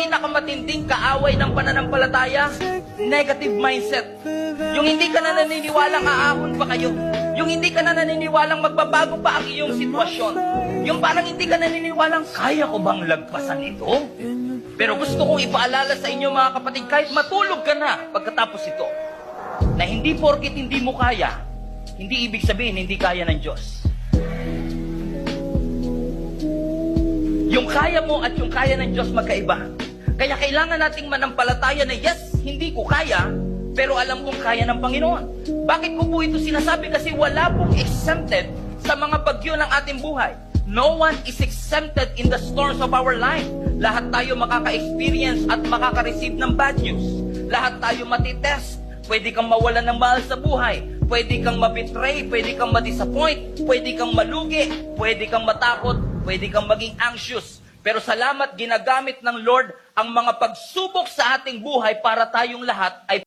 pinakamatinding kaaway ng pananampalataya, negative mindset. Yung hindi ka na naniniwalang aahon pa kayo. Yung hindi ka na naniniwalang magbabago pa ang iyong sitwasyon. Yung parang hindi ka naniniwalang, kaya ko bang lagpasan ito? Pero gusto kong ipaalala sa inyo mga kapatid, kahit matulog ka na pagkatapos ito, na hindi porkit hindi mo kaya, hindi ibig sabihin hindi kaya ng Diyos. Yung kaya mo at yung kaya ng Diyos magkaiba. Kaya kailangan nating manampalataya na yes, hindi ko kaya, pero alam kong kaya ng Panginoon. Bakit ko po ito sinasabi? Kasi wala pong exempted sa mga bagyo ng ating buhay. No one is exempted in the storms of our life. Lahat tayo makaka-experience at makaka-receive ng bad news. Lahat tayo matitest. Pwede kang mawalan ng mahal sa buhay. Pwede kang mabetray. Pwede kang madisappoint. Pwede kang malugi. Pwede kang matakot. Pwede kang maging anxious. Pero salamat, ginagamit ng Lord ang mga pagsubok sa ating buhay para tayong lahat ay